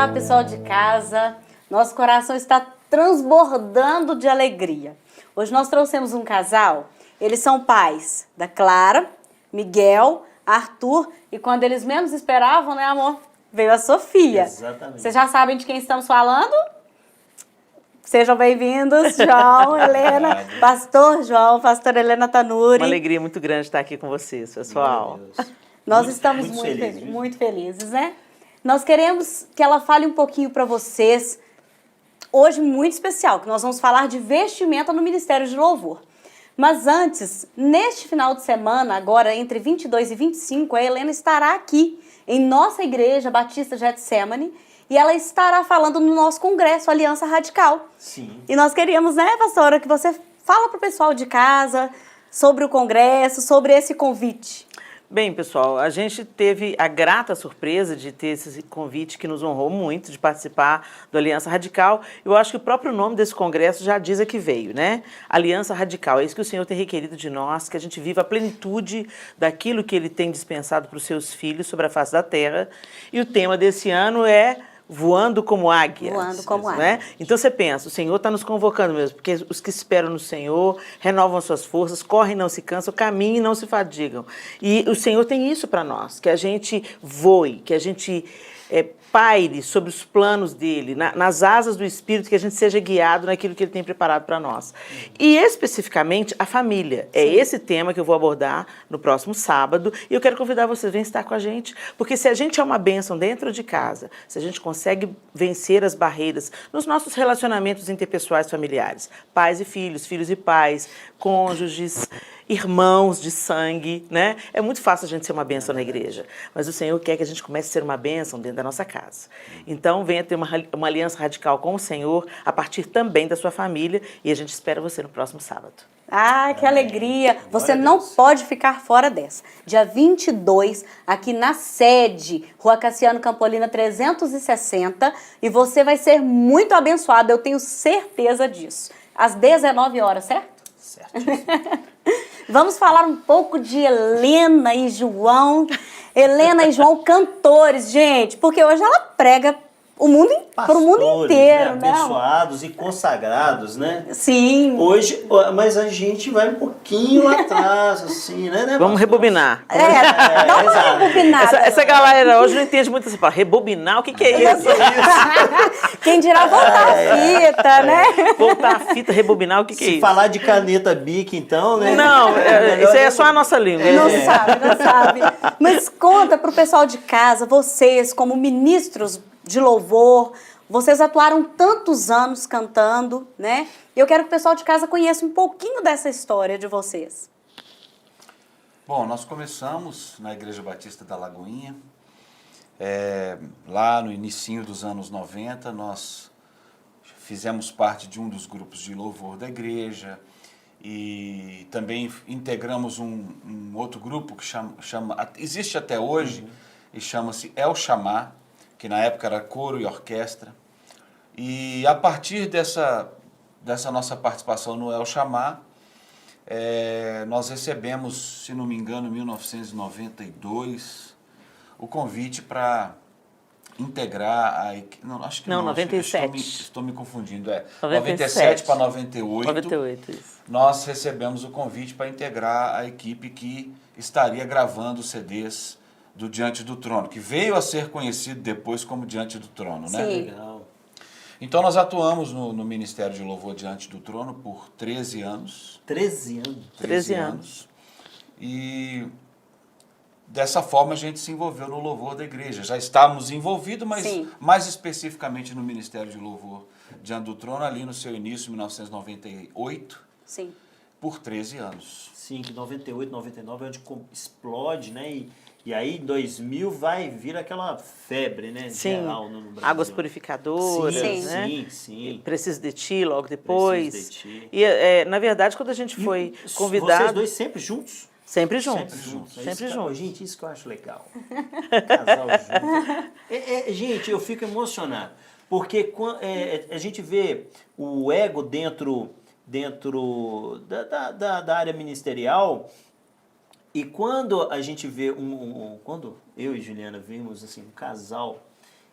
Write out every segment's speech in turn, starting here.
Olá, pessoal de casa. Nosso coração está transbordando de alegria. Hoje nós trouxemos um casal. Eles são pais da Clara, Miguel, Arthur e quando eles menos esperavam, né, amor? Veio a Sofia. Exatamente. Vocês já sabem de quem estamos falando? Sejam bem-vindos, João, Helena, pastor João, pastora Helena Tanuri. Uma alegria muito grande estar aqui com vocês, pessoal. Nós estamos muito felizes, né? Nós queremos que ela fale um pouquinho para vocês, hoje muito especial, que nós vamos falar de vestimenta no Ministério de Louvor. Mas antes, neste final de semana, agora entre 22 e 25, a Helena estará aqui em nossa igreja Batista Getsemane e ela estará falando no nosso congresso Aliança Radical. Sim. E nós queríamos, né, pastora, que você fala para o pessoal de casa sobre o congresso, sobre esse convite. Bem, pessoal, a gente teve a grata surpresa de ter esse convite que nos honrou muito, de participar do Aliança Radical. Eu acho que o próprio nome desse congresso já diz a que veio, né? Aliança Radical. É isso que o Senhor tem requerido de nós, que a gente viva a plenitude daquilo que Ele tem dispensado para os seus filhos sobre a face da terra. E o tema desse ano é voando como águia. Voando como águia. Né? Então você pensa, o Senhor está nos convocando mesmo, porque os que esperam no Senhor renovam suas forças, correm e não se cansam, caminham e não se fadigam. E o Senhor tem isso para nós, que a gente voe, que a gente paire sobre os planos dele, nas asas do Espírito, que a gente seja guiado naquilo que ele tem preparado para nós. E especificamente a família. É esse tema que eu vou abordar no próximo sábado e eu quero convidar vocês a estar com a gente, porque se a gente é uma bênção dentro de casa, se a gente consegue vencer as barreiras nos nossos relacionamentos interpessoais familiares, pais e filhos, filhos e pais, cônjuges, irmãos de sangue, né? É muito fácil a gente ser uma bênção na igreja, mas o Senhor quer que a gente comece a ser uma bênção dentro da nossa casa. Então, venha ter uma aliança radical com o Senhor, a partir também da sua família, e a gente espera você no próximo sábado. Ah, que alegria! Você não pode ficar fora dessa. Dia 22, aqui na sede, Rua Cassiano Campolina 360, e você vai ser muito abençoado, eu tenho certeza disso. Às 19 horas, certo? Certo. Vamos falar um pouco de Helena e João. Helena e João, cantores, gente, porque hoje ela prega para o mundo inteiro, né? Abençoados e consagrados, né? Sim. Hoje, mas a gente vai um pouquinho atrás, assim, né? Vamos rebobinar. Dá uma rebobinada. Essa galera hoje não entende muito essa palavra. Rebobinar, o que é isso? Quem dirá voltar a fita, né? Voltar a fita, rebobinar, o que é isso? Se falar de caneta Bic, então, né? Não, isso aí é só a nossa língua. Não sabe. Mas conta pro pessoal de casa, vocês como ministros de louvor, vocês atuaram tantos anos cantando, né? E eu quero que o pessoal de casa conheça um pouquinho dessa história de vocês. Bom, nós começamos na Igreja Batista da Lagoinha, lá no início dos anos 90, nós fizemos parte de um dos grupos de louvor da igreja e também integramos um outro grupo que existe até hoje e chama-se El Chamar, que na época era coro e orquestra. E a partir dessa nossa participação no El Chamar, nós recebemos, se não me engano, em 1992, o convite para integrar a equipe. Não, acho que não. 97. Estou me confundindo. 97 para 98. 98, isso. Nós recebemos o convite para integrar a equipe que estaria gravando CDs do Diante do Trono, que veio a ser conhecido depois como Diante do Trono, né? Sim. Legal. Então nós atuamos no Ministério de Louvor Diante do Trono por 13 anos. 13 anos. 13 anos. E dessa forma a gente se envolveu no louvor da igreja. Já estávamos envolvidos, mas Sim. mais especificamente no Ministério de Louvor Diante do Trono, ali no seu início, em 1998, Sim. por 13 anos. Sim, que 98, 99 é onde explode, né? E aí, em 2000, vai vir aquela febre, né? Sim, geral no Brasil. águas purificadoras, Sim. né? Sim. Preciso de Ti logo depois. Preciso de Ti. E, na verdade, quando a gente foi convidado... Vocês dois sempre juntos? Sempre juntos. Sempre juntos. Sempre juntos. Gente, isso que eu acho legal. Casal junto. Gente, eu fico emocionado. Porque a gente vê o ego dentro da área ministerial. E quando a gente vê quando eu e Juliana vimos assim, um casal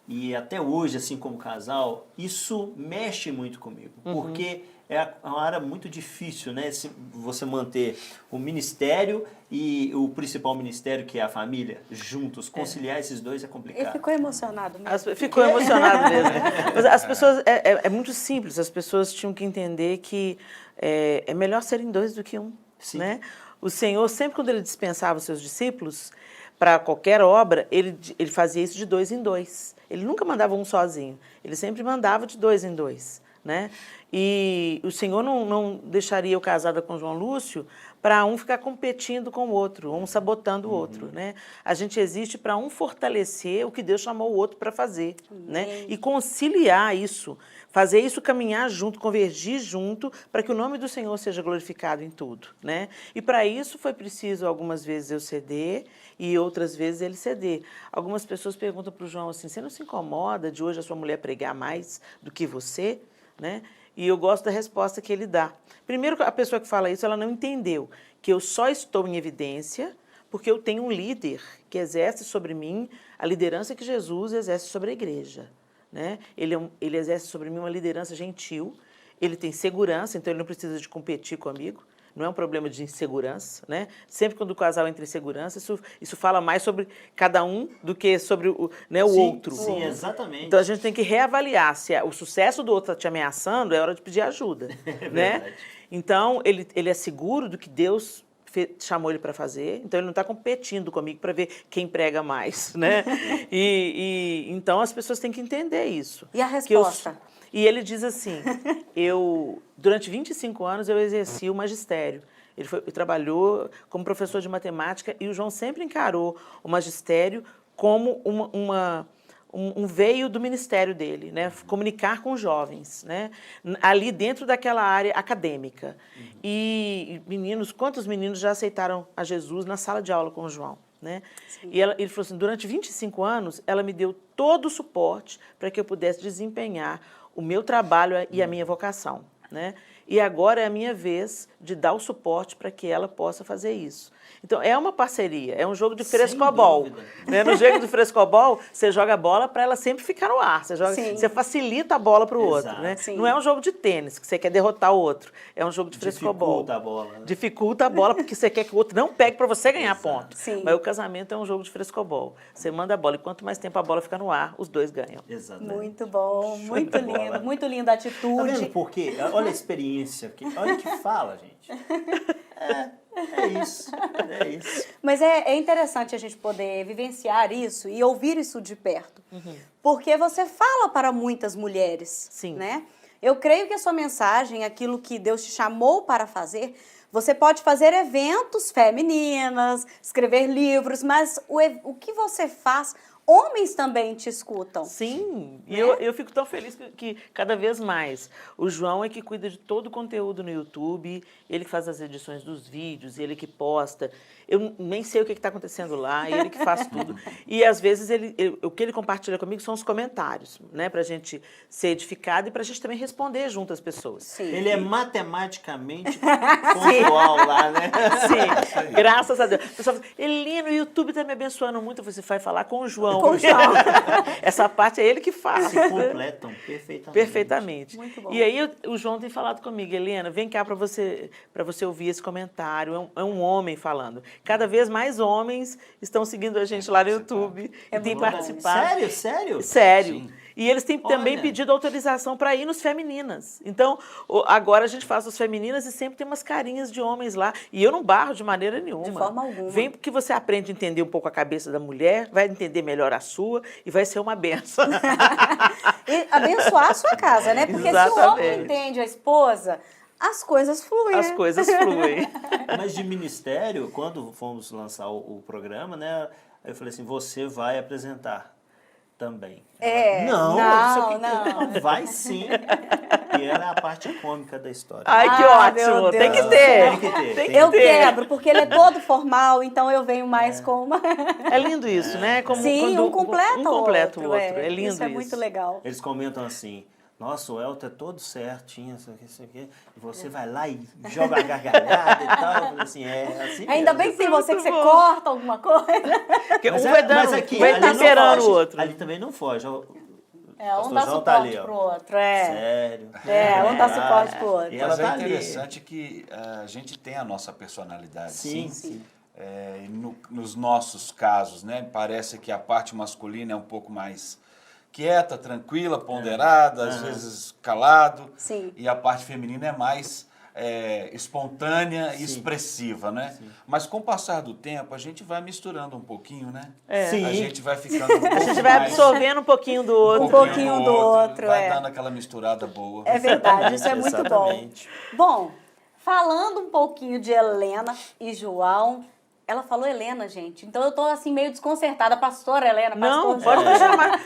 e até hoje, assim como casal, isso mexe muito comigo, porque é uma área muito difícil, né? Se você manter o ministério e o principal ministério, que é a família, juntos, conciliar esses dois é complicado. Ele ficou emocionado mesmo. Ficou emocionado mesmo. Mas as pessoas, é muito simples, as pessoas tinham que entender que é melhor serem dois do que um. Sim. Né? O Senhor, sempre quando ele dispensava os seus discípulos para qualquer obra, ele fazia isso de 2 em 2. Ele nunca mandava um sozinho, ele sempre mandava de 2 em 2. Né? E o Senhor não deixaria eu casada com João Lúcio para um ficar competindo com o outro, um sabotando o outro. Né? A gente existe para um fortalecer o que Deus chamou o outro para fazer. Né? E conciliar isso, fazer isso caminhar junto, convergir junto, para que o nome do Senhor seja glorificado em tudo. Né? E para isso foi preciso algumas vezes eu ceder e outras vezes ele ceder. Algumas pessoas perguntam para o João assim, você não se incomoda de hoje a sua mulher pregar mais do que você? Né? E eu gosto da resposta que ele dá. Primeiro, a pessoa que fala isso, ela não entendeu que eu só estou em evidência porque eu tenho um líder que exerce sobre mim a liderança que Jesus exerce sobre a igreja. Né? Ele exerce sobre mim uma liderança gentil, ele tem segurança, então ele não precisa de competir comigo. Não é um problema de insegurança, né? Sempre quando o casal entra em segurança, isso fala mais sobre cada um do que sobre o outro. Sim, exatamente. Então a gente tem que reavaliar se o sucesso do outro está te ameaçando, é hora de pedir ajuda. Né? Então ele é seguro do que Deus chamou ele para fazer, então ele não está competindo comigo para ver quem prega mais. Né? Então as pessoas têm que entender isso. E a resposta? E ele diz assim, durante 25 anos eu exerci o magistério. Ele trabalhou como professor de matemática e o João sempre encarou o magistério como um veio do ministério dele, né? Comunicar com os jovens, né? Ali dentro daquela área acadêmica. E meninos, quantos meninos já aceitaram a Jesus na sala de aula com o João? Né? E ele falou assim, durante 25 anos ela me deu todo o suporte para que eu pudesse desempenhar o meu trabalho e a minha vocação. Né? E agora é a minha vez de dar o suporte para que ela possa fazer isso. Então, é uma parceria, é um jogo de frescobol. Né? No jogo de frescobol, você joga a bola para ela sempre ficar no ar. Você facilita a bola para o outro. Né? Não é um jogo de tênis, que você quer derrotar o outro. É um jogo de frescobol. Dificulta a bola. Né? Dificulta a bola, porque você quer que o outro não pegue para você ganhar ponto. Sim. Mas o casamento é um jogo de frescobol. Você manda a bola e quanto mais tempo a bola fica no ar, os dois ganham. Exatamente. Muito bom, muito linda a atitude. Tá vendo por quê? Olha a experiência, olha o que fala, gente. É isso. Mas é interessante a gente poder vivenciar isso e ouvir isso de perto. Porque você fala para muitas mulheres. Sim. Né? Eu creio que a sua mensagem, aquilo que Deus te chamou para fazer, você pode fazer eventos femininas, escrever livros, mas o que você faz, homens também te escutam. Sim, né? E eu fico tão feliz que cada vez mais o João é que cuida de todo o conteúdo no YouTube, ele que faz as edições dos vídeos, ele que posta. Eu nem sei o que está acontecendo lá, ele que faz tudo. E às vezes o que ele compartilha comigo são os comentários, né, para a gente ser edificado e para a gente também responder junto às pessoas. Sim. Ele é matematicamente pontual lá, né? Sim, graças a Deus. O pessoal fala, Helena, o YouTube está me abençoando muito, você vai falar com o João. Com o João. Essa parte é ele que faz. Se completam Perfeitamente. Muito bom. E aí o João tem falado comigo, Helena, vem cá para você ouvir esse comentário. É um homem falando. Cada vez mais homens estão seguindo a gente lá no YouTube e têm participado. Sério? Sério. Sim. E eles têm também pedido autorização para ir nos femininas. Então, agora a gente faz os femininas e sempre tem umas carinhas de homens lá. E eu não barro de maneira nenhuma. De forma alguma. Vem porque você aprende a entender um pouco a cabeça da mulher, vai entender melhor a sua e vai ser uma benção. E abençoar a sua casa, né? Porque se o homem entende a esposa, as coisas fluem. As coisas fluem. Mas de ministério, quando fomos lançar o programa, né? Eu falei assim, você vai apresentar também. Não. Vai sim. E era a parte cômica da história. Ai, que ótimo. Tem que ter. Eu quebro, porque ele é todo formal, então eu venho mais com uma... É lindo isso, né? Sim, um completa o outro. É lindo isso. Isso é muito legal. Eles comentam assim, nossa, o Elton é todo certinho, isso aqui. E você vai lá e joga a gargalhada e tal. Eu falei assim, assim Ainda mesmo. bem que tem você que você corta alguma coisa. Porque Mas um vai mas dando, aqui, vai ali não temperando o foge. outro. Ali também não foge. Um Pastor dá João suporte tá ali, ó. pro outro, é. Sério. Um dá suporte pro outro. E ela Mas é tá ali. interessante que a gente tem a nossa personalidade, Sim, sim. sim. E nos nossos casos, né? Parece que a parte masculina é um pouco mais quieta, tranquila, ponderada, às vezes calado. Sim. E a parte feminina é mais espontânea e Sim. expressiva, né? Sim. Mas com o passar do tempo, a gente vai misturando um pouquinho, né? Sim. A gente vai ficando um pouco A gente vai mais- absorvendo um pouquinho do outro. Um pouquinho do outro, vai é. dando aquela misturada boa. É verdade, isso é muito Exatamente. bom. Bom, falando um pouquinho de Helena e João, ela falou Helena, gente. Então eu tô assim meio desconcertada, pastora Helena, Não, pastor pode João. me chamar.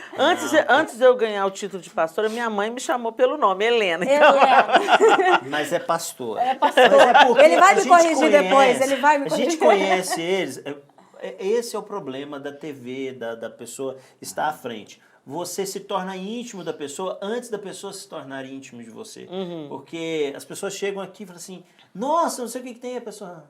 Antes de eu ganhar o título de pastora, minha mãe me chamou pelo nome, Helena. Então, Helena. Mas é pastor. É pastor. Mas é porque Ele vai a me gente corrigir depois, ele vai me A corrigir. gente conhece eles. Esse é o problema da TV, da pessoa estar à frente. Você se torna íntimo da pessoa antes da pessoa se tornar íntimo de você. Porque as pessoas chegam aqui e falam assim, nossa, não sei o que tem, a pessoa...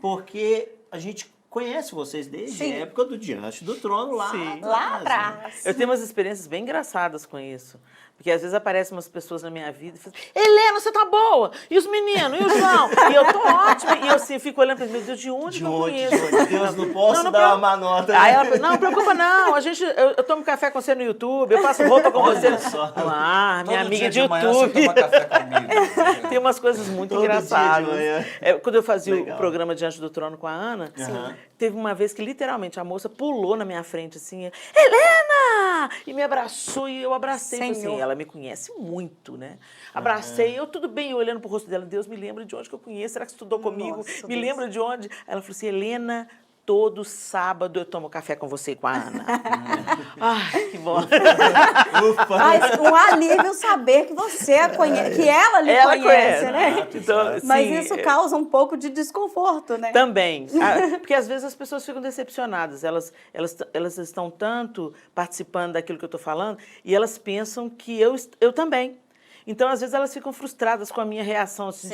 Porque a gente conhece vocês desde Sim. a época do Diante do Trono lá, Sim. Lá né? atrás. eu tenho umas experiências bem engraçadas com isso. Porque às vezes aparecem umas pessoas na minha vida e falam assim, Helena, você tá boa? E os meninos? E o João? E eu tô ótima. E eu assim, fico olhando para meu Deus, de onde De que eu onde? conheço? Deus, não posso Não dar preocupa. uma má nota. Aí né? ela falou, não preocupa não, eu tomo café com você no YouTube, eu faço roupa com Olha você. só. Ah, minha Todo amiga dia de manhã você YouTube. toma café comigo. Tem umas coisas muito Todo dia de engraçadas. manhã. Quando eu fazia Legal. o programa Diante do Trono com a Ana, Aham. teve uma vez que literalmente a moça pulou na minha frente assim, Helena! E me abraçou e eu abracei. Falei Senhor. assim, ela me conhece muito, né? Abracei, eu tudo bem, eu olhando pro rosto dela, Deus me lembra de onde que eu conheço, será que estudou comigo? Nossa, Me Deus. lembra de onde? Aí ela falou assim, Helena, todo sábado eu tomo café com você e com a Ana. Ai, que bom. Ufa. Mas um alívio saber que você a conhece, que ela lhe Ela conhece, conhece. né? Então, Mas sim, isso causa um pouco de desconforto, né? Também. Porque às vezes as pessoas ficam decepcionadas. Elas estão tanto participando daquilo que eu estou falando e elas pensam que eu também. Então, às vezes, elas ficam frustradas com a minha reação assim,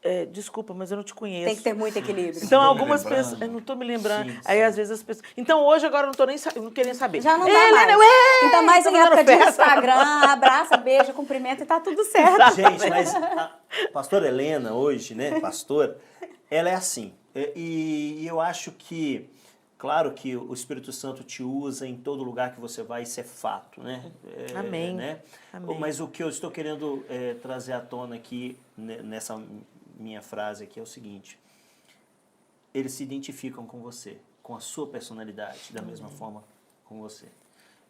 Sim. desculpa, mas eu não te conheço. Tem que ter muito equilíbrio. Então, Não tô me algumas lembrando. pessoas. Eu não estou me lembrando. Sim, Aí, sim. às vezes, as pessoas. Então, hoje, agora, eu não estou nem não querendo saber. Já não dá Helena, mais. ué! Ainda mais em Tô fazendo época de festa. Instagram, abraça, beija, cumprimenta e tá tudo certo. Gente, mas a pastora Helena hoje, né, pastora, ela é assim. E eu acho que, claro que o Espírito Santo te usa em todo lugar que você vai, isso é fato, né? Amém. Né? Amém. Mas o que eu estou querendo trazer à tona aqui, nessa minha frase aqui, é o seguinte. Eles se identificam com você, com a sua personalidade, da mesma forma com você.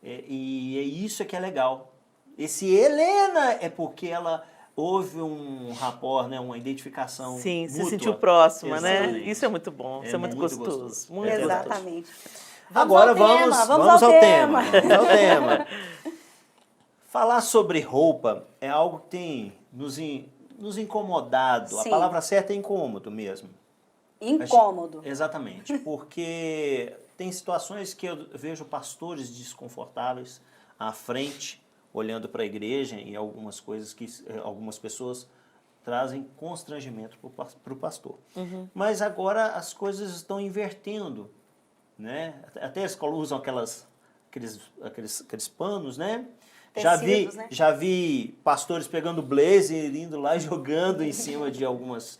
E é isso que é legal. Esse Helena é porque ela houve um rapport, né, uma identificação Sim, se mútua. sentiu próxima, né? Exatamente. Isso é muito bom, isso é muito gostoso. Muito É verdade. gostoso. Exatamente. Agora ao tema, vamos ao tema. tema. Vamos ao tema. Falar sobre roupa é algo que tem nos incomodado. A Sim. palavra certa é incômodo mesmo. Incômodo. Exatamente, porque tem situações que eu vejo pastores desconfortáveis à frente, olhando para a igreja e algumas coisas que algumas pessoas trazem constrangimento para o pastor. Mas agora as coisas estão invertendo, né? Até eles usam aqueles panos, né? Tecidos, né? Já vi pastores pegando blazer, indo lá e jogando em cima de algumas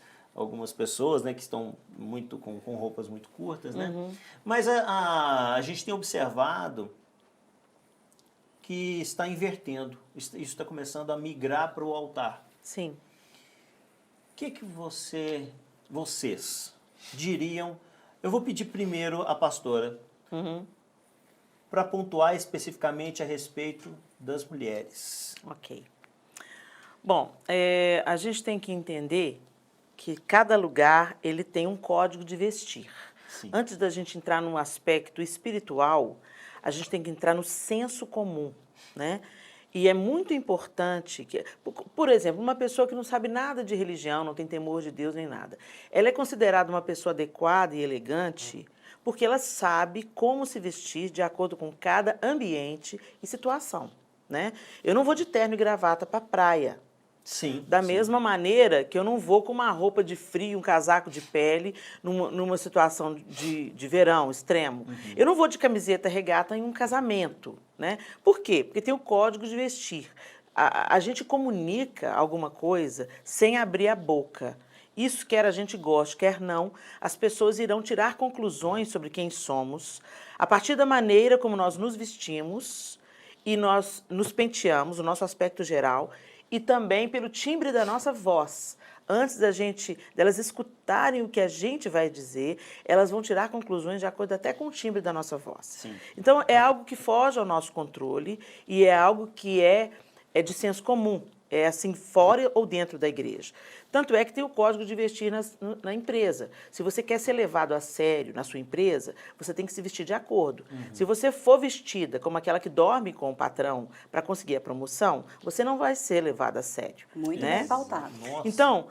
pessoas, né, que estão muito com roupas muito curtas, né? Mas a gente tem observado que está invertendo. Isso está começando a migrar para o altar. Sim. O que vocês diriam? Eu vou pedir primeiro à pastora para pontuar especificamente a respeito das mulheres. Ok. Bom, a gente tem que entender que cada lugar ele tem um código de vestir. Sim. Antes da gente entrar num aspecto espiritual, a gente tem que entrar no senso comum, né? E é muito importante que, por exemplo, uma pessoa que não sabe nada de religião, não tem temor de Deus nem nada, ela é considerada uma pessoa adequada e elegante porque ela sabe como se vestir de acordo com cada ambiente e situação. né? Eu não vou de terno e gravata para a praia. Sim. Da mesma maneira que eu não vou com uma roupa de frio, um casaco de pele, numa situação de verão extremo. Eu não vou de camiseta regata em um casamento, né? Por quê? Porque tem o código de vestir. A gente comunica alguma coisa sem abrir a boca. Isso, quer a gente goste, quer não, as pessoas irão tirar conclusões sobre quem somos a partir da maneira como nós nos vestimos e nós nos penteamos, o nosso aspecto geral, e também pelo timbre da nossa voz. Antes delas escutarem o que a gente vai dizer, elas vão tirar conclusões de acordo até com o timbre da nossa voz. Sim. Então, é algo que foge ao nosso controle e é algo que é de senso comum. É assim, fora ou dentro da igreja. Tanto é que tem o código de vestir na empresa. Se você quer ser levado a sério na sua empresa, você tem que se vestir de acordo. Se você for vestida como aquela que dorme com o patrão para conseguir a promoção, você não vai ser levado a sério. Muito né? bem pautado. Nossa. Então,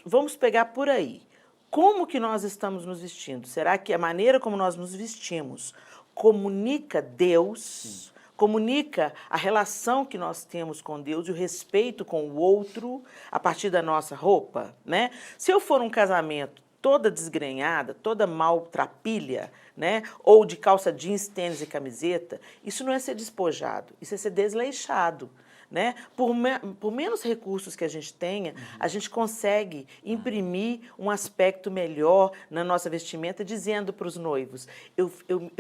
vamos pegar por aí. Como que nós estamos nos vestindo? Será que a maneira como nós nos vestimos comunica Deus? Sim. Comunica a relação que nós temos com Deus e o respeito com o outro a partir da nossa roupa, né? Se eu for num casamento toda desgrenhada, toda maltrapilha, né? Ou de calça jeans, tênis e camiseta, isso não é ser despojado, isso é ser desleixado. Né? Por menos recursos que a gente tenha, a gente consegue imprimir um aspecto melhor na nossa vestimenta, dizendo para os noivos, eu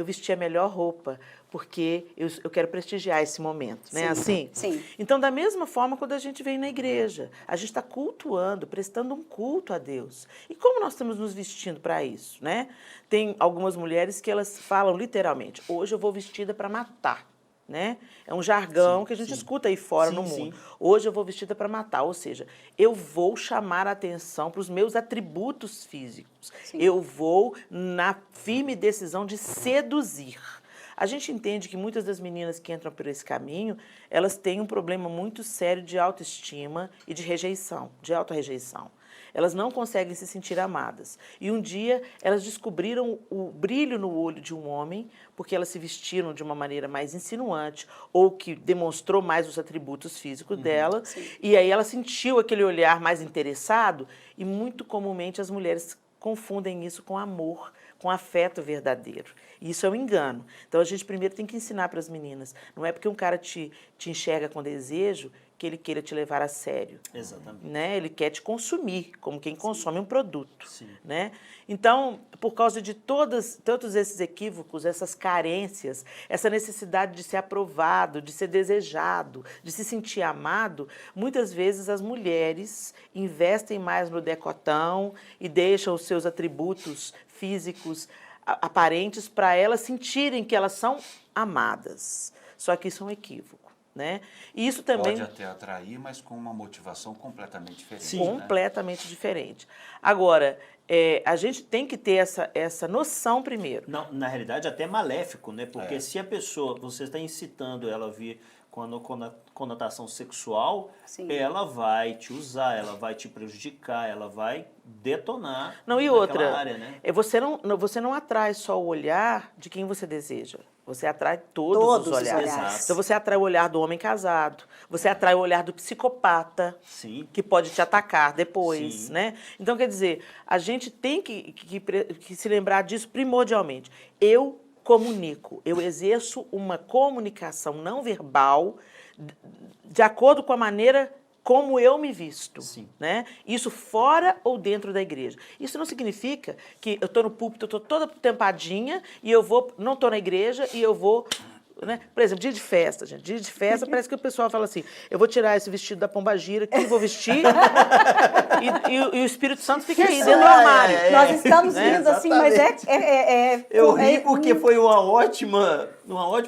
vesti a melhor roupa, porque eu quero prestigiar esse momento. Né? Assim? Sim. Então, da mesma forma, quando a gente vem na igreja, a gente está cultuando, prestando um culto a Deus. E como nós estamos nos vestindo para isso? Né? Tem algumas mulheres que elas falam literalmente, hoje eu vou vestida para matar. Né? É um jargão que a gente escuta aí fora no mundo. Hoje eu vou vestida para matar, ou seja, eu vou chamar a atenção para os meus atributos físicos. Sim. Eu vou na firme decisão de seduzir. A gente entende que muitas das meninas que entram por esse caminho, elas têm um problema muito sério de autoestima e de rejeição, de autorrejeição. Elas não conseguem se sentir amadas. E um dia elas descobriram o brilho no olho de um homem, porque elas se vestiram de uma maneira mais insinuante ou que demonstrou mais os atributos físicos dela. Sim. E aí ela sentiu aquele olhar mais interessado e muito comumente as mulheres confundem isso com amor, com afeto verdadeiro. E isso é um engano. Então a gente primeiro tem que ensinar para as meninas. Não é porque um cara te enxerga com desejo que ele queira te levar a sério. Exatamente. Né? Ele quer te consumir, como quem consome um produto. Sim. Né? Então, por causa de todos esses equívocos, essas carências, essa necessidade de ser aprovado, de ser desejado, de se sentir amado, muitas vezes as mulheres investem mais no decotão e deixam os seus atributos físicos aparentes para elas sentirem que elas são amadas. Só que isso é um equívoco. Né? E isso também pode até atrair, mas com uma motivação completamente diferente. Sim, completamente diferente. Agora, a gente tem que ter essa noção primeiro. Não, na realidade, até maléfico, né? Porque se a pessoa, você está incitando ela a vir com a conotação sexual, Sim. ela vai te usar, ela vai te prejudicar, ela vai detonar. Não, e naquela outra, área, né? Você não atrai só o olhar de quem você deseja. Você atrai todos os olhares. Exato. Então você atrai o olhar do homem casado, você atrai o olhar do psicopata, Sim. que pode te atacar depois, Sim. né? Então, quer dizer, a gente tem que se lembrar disso primordialmente. Eu comunico, eu exerço uma comunicação não verbal de acordo com a maneira como eu me visto, né? Isso fora ou dentro da igreja. Isso não significa que eu estou no púlpito, eu estou toda tempadinha e eu não estou na igreja e eu vou... Né? Por exemplo, dia de festa, gente. Dia de festa, parece que o pessoal fala assim, eu vou tirar esse vestido da pombagira aqui, vou vestir, e o Espírito Santo fica aí, dentro do armário. Nós estamos rindo assim, mas Eu ri porque foi uma ótima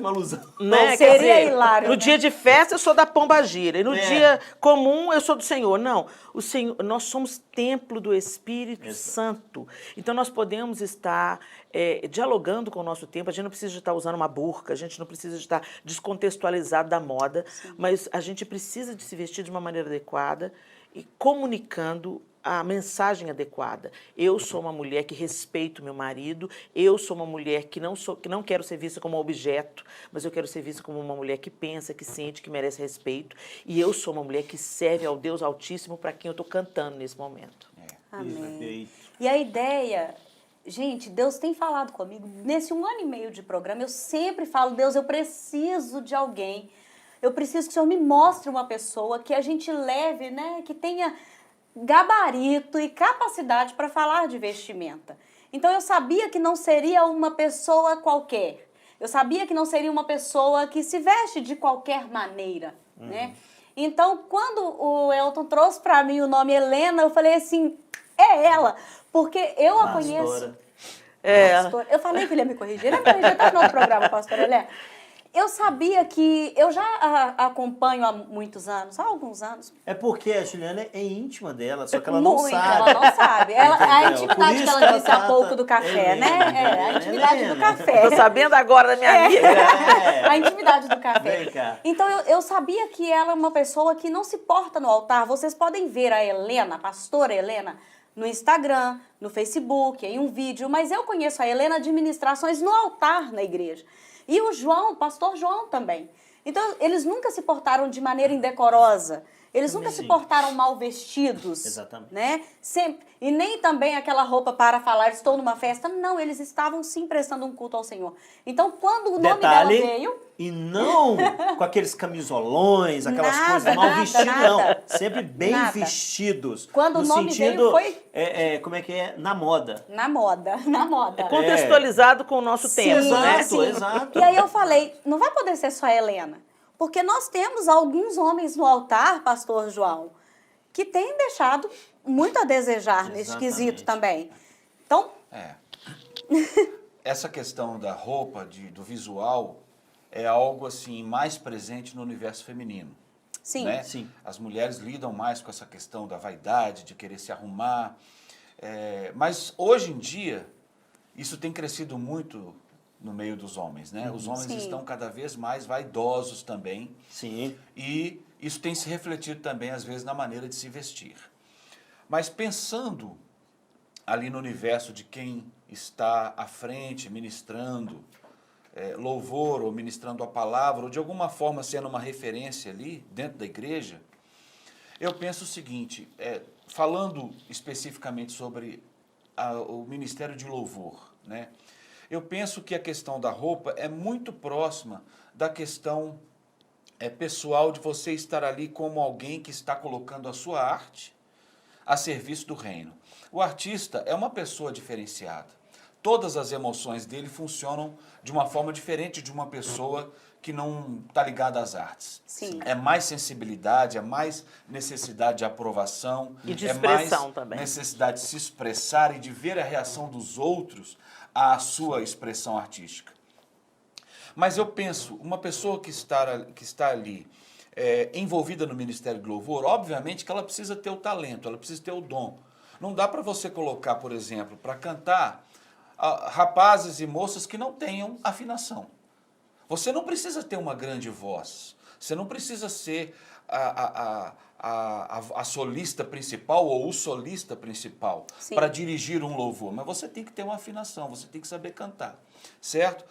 alusão. Né? Seria Quer dizer, hilário, no né? dia de festa eu sou da pombagira, e no dia comum eu sou do Senhor. Não, nós somos templo do Espírito Santo. Então nós podemos estar dialogando com o nosso tempo, a gente não precisa estar usando uma burca, a gente não precisa estar descontextualizado da moda, mas a gente precisa de se vestir de uma maneira adequada e comunicando a mensagem adequada. Eu sou uma mulher que respeito meu marido, eu sou uma mulher que não quero ser vista como objeto, mas eu quero ser vista como uma mulher que pensa, que sente, que merece respeito. E eu sou uma mulher que serve ao Deus Altíssimo para quem eu estou cantando nesse momento. Amém. E a ideia... Gente, Deus tem falado comigo. Nesse 1 ano e meio de programa, eu sempre falo, Deus, eu preciso de alguém. Eu preciso que o Senhor me mostre uma pessoa que a gente leve, né, que tenha gabarito e capacidade para falar de vestimenta. Então, eu sabia que não seria uma pessoa qualquer. Eu sabia que não seria uma pessoa que se veste de qualquer maneira, né? Então, quando o Elton trouxe para mim o nome Helena, eu falei assim, é ela, porque eu a conheço. Pastor, eu falei que ele ia me corrigir, ele ia me corrigir até o final do programa, pastor Helena. Eu sabia que... Eu já a acompanho há muitos anos, há alguns anos. É porque a Juliana é íntima dela, só que ela não sabe. Ela não sabe. A intimidade que ela disse há pouco do café, Helena, né? A intimidade do café. Estou sabendo agora da minha amiga. A intimidade do café. Vem cá. Então, eu sabia que ela é uma pessoa que não se porta no altar. Vocês podem ver a Helena, a pastora Helena, no Instagram, no Facebook, em um vídeo. Mas eu conheço a Helena de ministrações no altar na igreja. E o João, o pastor João também. Então, eles nunca se portaram de maneira indecorosa. Eles nunca se portaram mal vestidos. Exatamente. Né? Sempre. E nem também aquela roupa para falar, estou numa festa. Não, eles estavam sim prestando um culto ao Senhor. Então, quando o nome dela veio... E não com aqueles camisolões, aquelas Nada, coisas mal nada, vestidos, nada. não. Sempre bem Nada. vestidos. Quando no o nome sentido, veio, foi... como é que é? Na moda. Na moda, na moda. Contextualizado com o nosso tempo, né? Exato, exato. E aí eu falei, não vai poder ser só a Helena. Porque nós temos alguns homens no altar, pastor João, que têm deixado muito a desejar nesse quesito também. Então... Essa questão da roupa, do visual, é algo assim mais presente no universo feminino. Sim. Né? Sim. As mulheres lidam mais com essa questão da vaidade, de querer se arrumar. Mas hoje em dia, isso tem crescido muito no meio dos homens, né? Os homens estão cada vez mais vaidosos também. Sim. E isso tem se refletido também, às vezes, na maneira de se vestir. Mas pensando ali no universo de quem está à frente, ministrando louvor, ou ministrando a palavra, ou de alguma forma sendo uma referência ali, dentro da igreja, eu penso o seguinte, falando especificamente sobre o ministério de louvor, né? Eu penso que a questão da roupa é muito próxima da questão pessoal de você estar ali como alguém que está colocando a sua arte a serviço do reino. O artista é uma pessoa diferenciada. Todas as emoções dele funcionam de uma forma diferente de uma pessoa que não está ligada às artes. Sim. É mais sensibilidade, é mais necessidade de aprovação. E de expressão mais também. Necessidade de se expressar e de ver a reação dos outros à sua expressão artística. Mas eu penso, uma pessoa que está ali envolvida no Ministério de Louvor, obviamente que ela precisa ter o talento, ela precisa ter o dom. Não dá para você colocar, por exemplo, para cantar rapazes e moças que não tenham afinação. Você não precisa ter uma grande voz, você não precisa ser a solista principal ou o solista principal para dirigir um louvor, mas você tem que ter uma afinação, você tem que saber cantar, certo?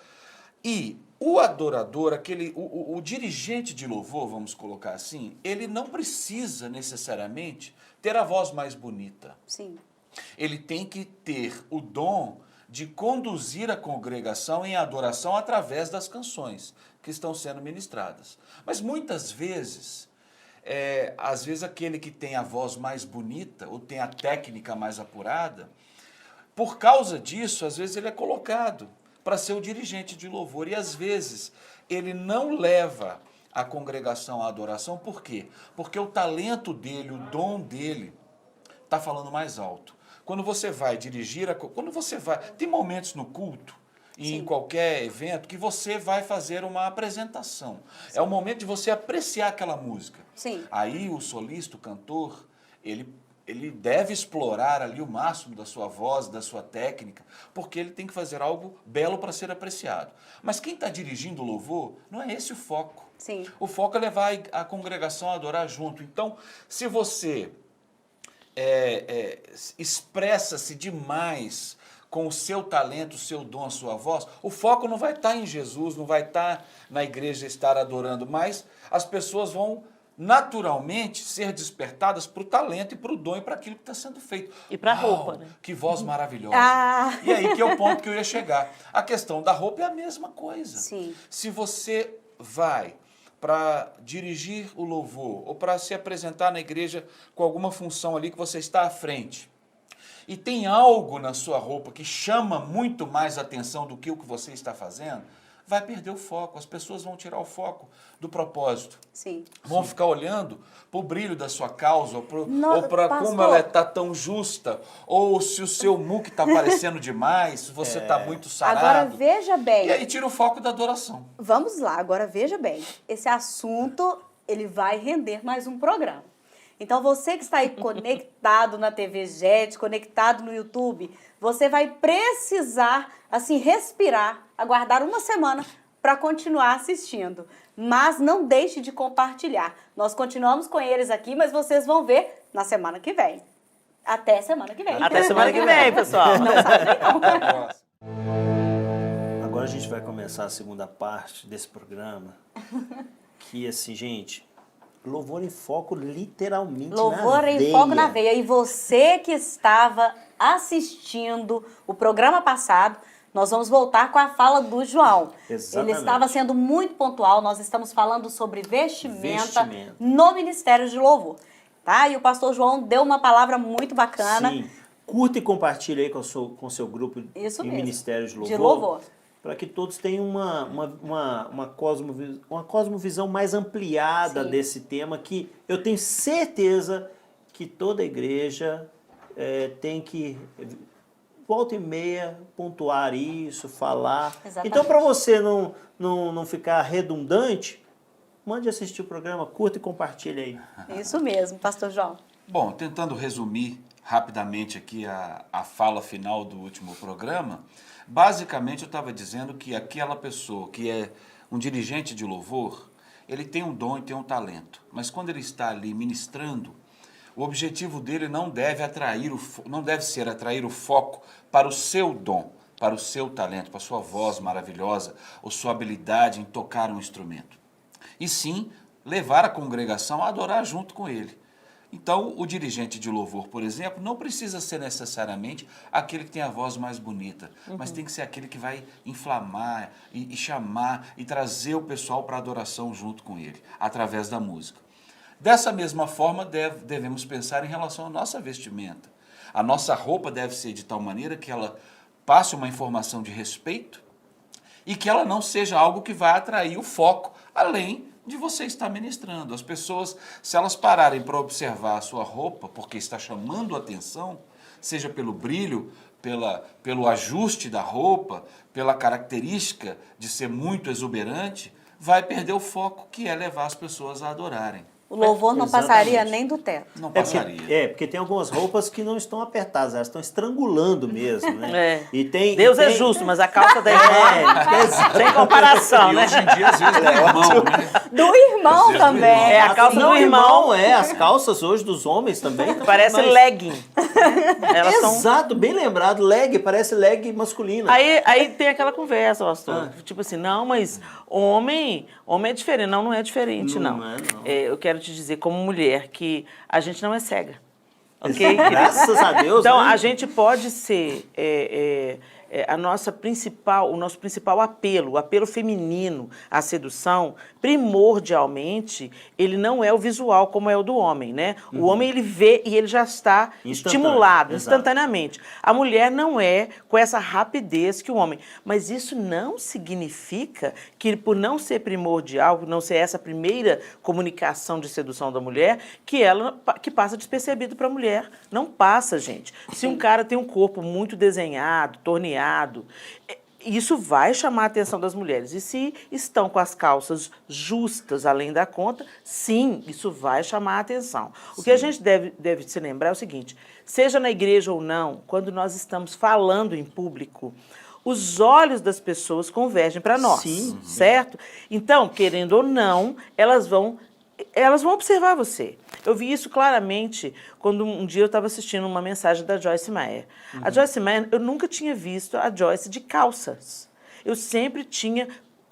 E o adorador, o dirigente de louvor, vamos colocar assim, ele não precisa necessariamente ter a voz mais bonita. Sim. Ele tem que ter o dom de conduzir a congregação em adoração através das canções que estão sendo ministradas. Mas muitas vezes, às vezes aquele que tem a voz mais bonita ou tem a técnica mais apurada, por causa disso, às vezes ele é colocado para ser o dirigente de louvor. E às vezes ele não leva a congregação à adoração. Por quê? Porque o talento dele, o dom dele, está falando mais alto. Quando você vai dirigir, tem momentos no culto e em qualquer evento que você vai fazer uma apresentação. É o momento de você apreciar aquela música. Sim. Aí o solista, o cantor, ele deve explorar ali o máximo da sua voz, da sua técnica, porque ele tem que fazer algo belo para ser apreciado. Mas quem está dirigindo o louvor, não é esse o foco. Sim. O foco é levar a congregação a adorar junto. Então, se você expressa-se demais com o seu talento, o seu dom, a sua voz, o foco não vai estar em Jesus, não vai estar na igreja estar adorando, mas as pessoas vão naturalmente ser despertadas para o talento e para o dom e para aquilo que está sendo feito. E para a roupa, né? Que voz maravilhosa. Ah. E aí que é o ponto que eu ia chegar. A questão da roupa é a mesma coisa. Sim. Se você vai para dirigir o louvor ou para se apresentar na igreja com alguma função ali que você está à frente, e tem algo na sua roupa que chama muito mais atenção do que o que você está fazendo, vai perder o foco. As pessoas vão tirar o foco do propósito. Sim. Vão ficar olhando para o brilho da sua causa, ou Não, para pastor. como ela está tão justa, ou se o seu muque está parecendo demais, se você está muito sarado. Agora veja bem. E aí tira o foco da adoração. Vamos lá, agora veja bem. Esse assunto, ele vai render mais um programa. Então, você que está aí conectado na TV Jet, conectado no YouTube, você vai precisar, assim, respirar, aguardar uma semana para continuar assistindo. Mas não deixe de compartilhar. Nós continuamos com eles aqui, mas vocês vão ver na semana que vem. Até semana que vem. Até semana que vem, pessoal. Não sabe não. Até a próxima. Agora a gente vai começar a segunda parte desse programa. Que, assim, gente, louvor em foco literalmente Louvor na em veia. foco na veia. E você que estava assistindo o programa passado, nós vamos voltar com a fala do João. Exatamente. Ele estava sendo muito pontual. Nós estamos falando sobre vestimenta. Vestimenta. No Ministério de Louvor. Tá? E o pastor João deu uma palavra muito bacana. Sim. Curta e compartilha aí com o seu grupo Isso em mesmo. Ministério de Louvor. De louvor. Para que todos tenham uma cosmovisão mais ampliada Sim. desse tema, que eu tenho certeza que toda igreja tem que, volta e meia, pontuar isso, falar. Exatamente. Então, para você não ficar redundante, mande assistir o programa, curta e compartilha aí. Isso mesmo, pastor João. Bom, tentando resumir rapidamente aqui a fala final do último programa, basicamente eu estava dizendo que aquela pessoa que é um dirigente de louvor, ele tem um dom e tem um talento, mas quando ele está ali ministrando, o objetivo dele não deve ser atrair o foco para o seu dom, para o seu talento, para a sua voz maravilhosa, ou sua habilidade em tocar um instrumento. E sim, levar a congregação a adorar junto com ele. Então, o dirigente de louvor, por exemplo, não precisa ser necessariamente aquele que tem a voz mais bonita, mas tem que ser aquele que vai inflamar e chamar e trazer o pessoal para a adoração junto com ele, através da música. Dessa mesma forma, devemos pensar em relação à nossa vestimenta. A nossa roupa deve ser de tal maneira que ela passe uma informação de respeito e que ela não seja algo que vai atrair o foco, além de você estar ministrando. As pessoas, se elas pararem para observar a sua roupa, porque está chamando a atenção, seja pelo brilho, pelo ajuste da roupa, pela característica de ser muito exuberante, vai perder o foco, que é levar as pessoas a adorarem. O louvor não Exatamente. passaria nem do teto. Não passaria. Porque tem algumas roupas que não estão apertadas, elas estão estrangulando mesmo, né? É. E tem, Deus é tem- justo, mas a calça da irmã, sem comparação, E né? hoje em dia, às vezes, é irmão, né? Do irmão Às vezes do também. irmão. É a calça Não, do irmão. as calças hoje dos homens também. estão Parece mais- legging. Elas são... Exato, bem lembrado, leg, parece leg masculina. Aí tem aquela conversa, pastor. Ah. Tipo assim, não, mas homem é diferente. Não é diferente, Não não. é, não. Eu quero te dizer, como mulher, que a gente não é cega. Ok? Graças a Deus. Então, né? a gente pode ser o nosso principal apelo, o apelo feminino à sedução, primordialmente, ele não é o visual como é o do homem, né? O homem, ele vê e ele já está Instantâneo, estimulado exato. instantaneamente. A mulher não é com essa rapidez que o homem. Mas isso não significa que, por não ser primordial, por não ser essa primeira comunicação de sedução da mulher, que passa despercebido para a mulher. Não passa, gente. Se um cara tem um corpo muito desenhado, torneado, isso vai chamar a atenção das mulheres. E se estão com as calças justas além da conta, sim, isso vai chamar a atenção. O que a gente deve se lembrar é o seguinte, seja na igreja ou não, quando nós estamos falando em público, os olhos das pessoas convergem para nós, Sim. certo? Então, querendo ou não, elas vão elas vão observar você. Eu vi isso claramente quando um dia eu estava assistindo uma mensagem da Joyce Meyer. A Joyce Meyer, eu nunca tinha visto a Joyce de calças. Eu sempre tinha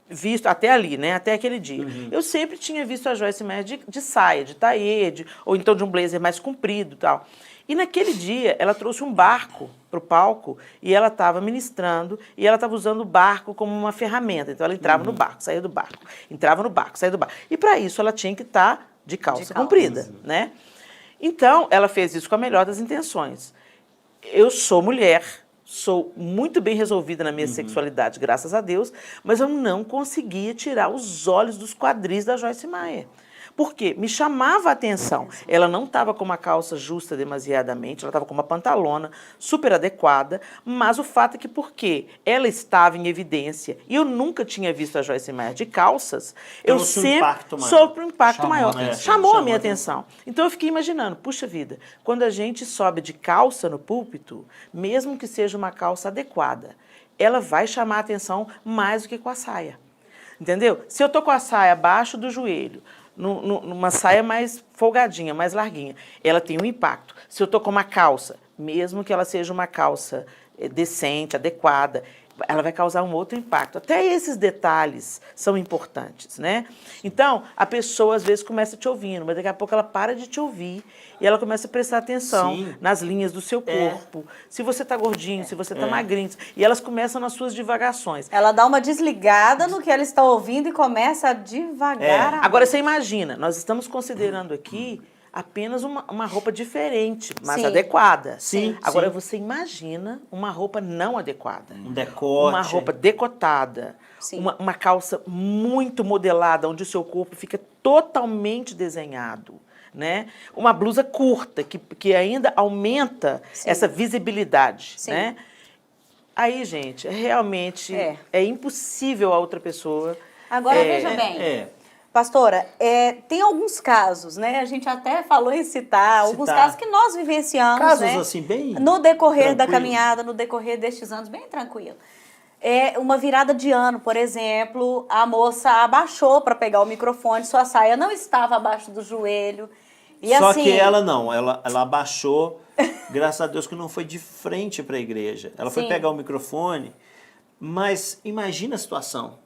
visto, até ali, né? Até aquele dia. Eu sempre tinha visto a Joyce Meyer de saia, de taillé, ou então de um blazer mais comprido e tal. E naquele dia, ela trouxe um barco para o palco e ela estava ministrando e ela estava usando o barco como uma ferramenta. Então, ela entrava no barco, saía do barco, entrava no barco, saía do barco. E, para isso, ela tinha que estar de calça comprida, né? Então, ela fez isso com a melhor das intenções. Eu sou mulher, sou muito bem resolvida na minha sexualidade, graças a Deus, mas eu não conseguia tirar os olhos dos quadris da Joyce Meyer. Por quê? Me chamava a atenção. Ela não estava com uma calça justa demasiadamente, ela estava com uma pantalona super adequada, mas o fato é que porque ela estava em evidência e eu nunca tinha visto a Joyce Meyer de calças, eu sempre soube um impacto maior. Chamou a minha atenção. Então eu fiquei imaginando, puxa vida, quando a gente sobe de calça no púlpito, mesmo que seja uma calça adequada, ela vai chamar a atenção mais do que com a saia. Entendeu? Se eu tô com a saia abaixo do joelho, numa saia mais folgadinha, mais larguinha, ela tem um impacto. Se eu estou com uma calça, mesmo que ela seja uma calça decente, adequada, ela vai causar um outro impacto. Até esses detalhes são importantes, né? Então, a pessoa às vezes começa te ouvindo, mas daqui a pouco ela para de te ouvir e ela começa a prestar atenção nas linhas do seu corpo. Se você está gordinho, se você está magrinho. E elas começam nas suas divagações. Ela dá uma desligada no que ela está ouvindo e começa a devagar. Agora, você imagina, nós estamos considerando aqui apenas uma roupa diferente, mas adequada. Agora, você imagina uma roupa não adequada. Um decote. Uma roupa decotada. Uma calça muito modelada, onde o seu corpo fica totalmente desenhado. Né? Uma blusa curta, que ainda aumenta essa visibilidade. Né? Aí, gente, realmente é impossível a outra pessoa... Agora, veja bem... Pastora, tem alguns casos, né? A gente até falou em citar alguns casos que nós vivenciamos, casos, né? assim, bem no decorrer da tranquilo. caminhada, no decorrer destes anos, bem tranquilo. Uma virada de ano, por exemplo, a moça abaixou para pegar o microfone, sua saia não estava abaixo do joelho. E Só assim, que ela não, ela abaixou, graças a Deus que não foi de frente para a igreja. Ela foi pegar o microfone, mas imagina a situação.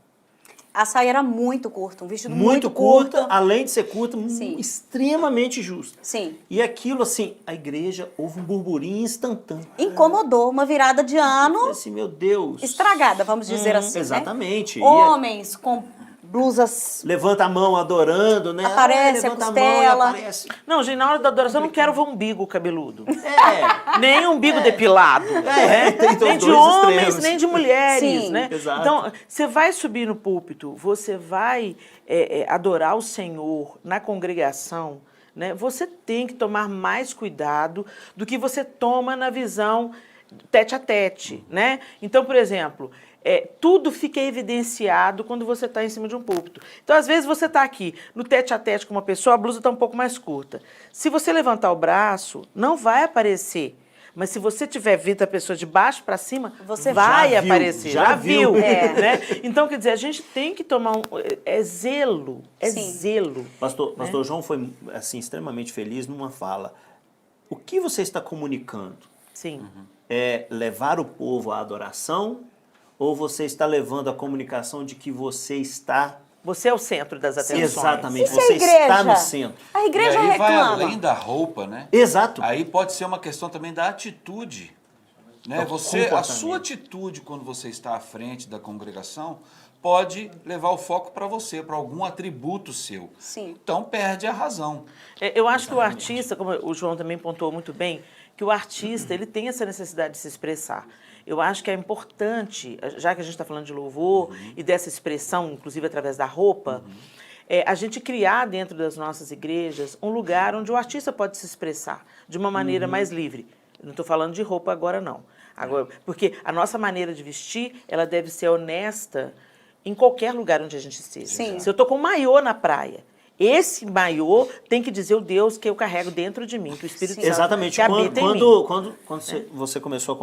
A saia era muito curta, um vestido muito curto. Além de ser curta, extremamente justo. Sim. E aquilo, assim, a igreja, houve um burburinho instantâneo. Incomodou, uma virada de ano Assim, meu Deus. estragada, vamos dizer assim, exatamente. Né? Homens com blusas... Levanta a mão adorando, né? Aparece a costela. Aparece. Não, gente, na hora da adoração eu não quero ver umbigo cabeludo. Nem umbigo depilado. Nem de homens, extremos. Nem de mulheres. Sim. Né? Exato. Então, você vai subir no púlpito, você vai adorar o Senhor na congregação, né? Você tem que tomar mais cuidado do que você toma na visão tete a tete. Né? Então, por exemplo... tudo fica evidenciado quando você está em cima de um púlpito. Então, às vezes, você está aqui no tete-a-tete com uma pessoa, a blusa está um pouco mais curta. Se você levantar o braço, não vai aparecer. Mas se você tiver visto a pessoa de baixo para cima, você vai aparecer. Já viu. Né? Então, quer dizer, a gente tem que tomar zelo. Zelo. Pastor João foi assim, extremamente feliz numa fala. O que você está comunicando? Sim. É levar o povo à adoração? Ou você está levando a comunicação de que você está... Você é o centro das atenções. Exatamente, você está no centro. A igreja e aí reclama. vai além da roupa, né? Exato. Aí pode ser uma questão também da atitude. Né? A sua atitude quando você está à frente da congregação pode levar o foco para você, para algum atributo seu. Sim. Então perde a razão. Eu acho que o artista, como o João também pontuou muito bem, que o artista ele tem essa necessidade de se expressar. Eu acho que é importante, já que a gente está falando de louvor e dessa expressão, inclusive através da roupa, a gente criar dentro das nossas igrejas um lugar onde o artista pode se expressar de uma maneira mais livre. Eu não estou falando de roupa agora, não. Agora, porque a nossa maneira de vestir, ela deve ser honesta em qualquer lugar onde a gente esteja. Sim. Se eu estou com um maiô na praia, esse maiô tem que dizer o Deus que eu carrego dentro de mim, que o Espírito Santo Exatamente. que habita em mim. Quando você começou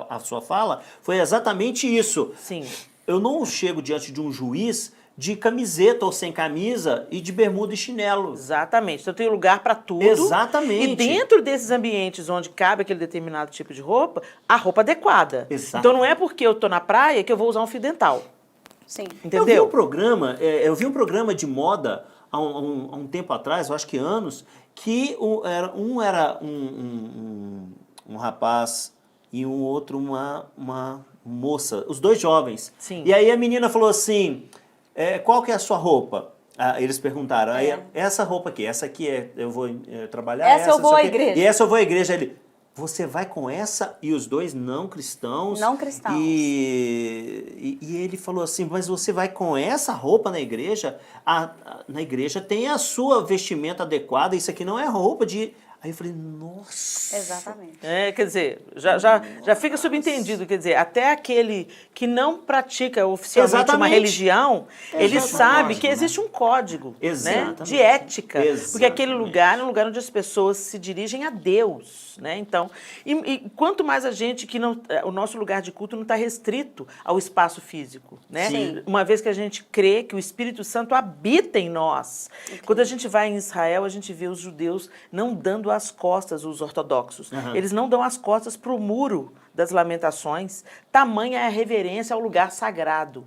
a sua fala, foi exatamente isso. Sim. Eu não chego diante de um juiz de camiseta ou sem camisa e de bermuda e chinelo. Exatamente. Então tem lugar para tudo. Exatamente. E dentro desses ambientes onde cabe aquele determinado tipo de roupa, a roupa adequada. Exato. Então não é porque eu tô na praia que eu vou usar um fio dental. Sim. Entendeu? Eu vi um programa de moda há um tempo atrás, eu acho que anos, que era um rapaz e um outro uma moça, os dois jovens. Sim. E aí a menina falou assim, qual que é a sua roupa? Eles perguntaram, aí, essa roupa aqui, essa aqui eu vou trabalhar, essa eu vou à igreja. E essa eu vou à igreja. Ele, você vai com essa? E os dois não cristãos. Não cristãos. E ele falou assim, mas você vai com essa roupa na igreja? Na igreja tem a sua vestimenta adequada, isso aqui não é roupa de... Aí eu falei, nossa... Exatamente. Quer dizer, já fica subentendido, quer dizer, até aquele que não pratica oficialmente uma Exatamente. religião, ele Existe um sabe código, que né? existe um código, né, Exatamente. de ética, porque Exatamente. aquele lugar é um lugar onde as pessoas se dirigem a Deus, né? Então, e quanto mais a gente que não, o nosso lugar de culto não está restrito ao espaço físico, né? Sim. Uma vez que a gente crê que o Espírito Santo habita em nós. Quando a gente vai em Israel, a gente vê os judeus não dando as costas, os ortodoxos. Uhum. Eles não dão as costas para o muro das lamentações. Tamanha é a reverência ao lugar sagrado.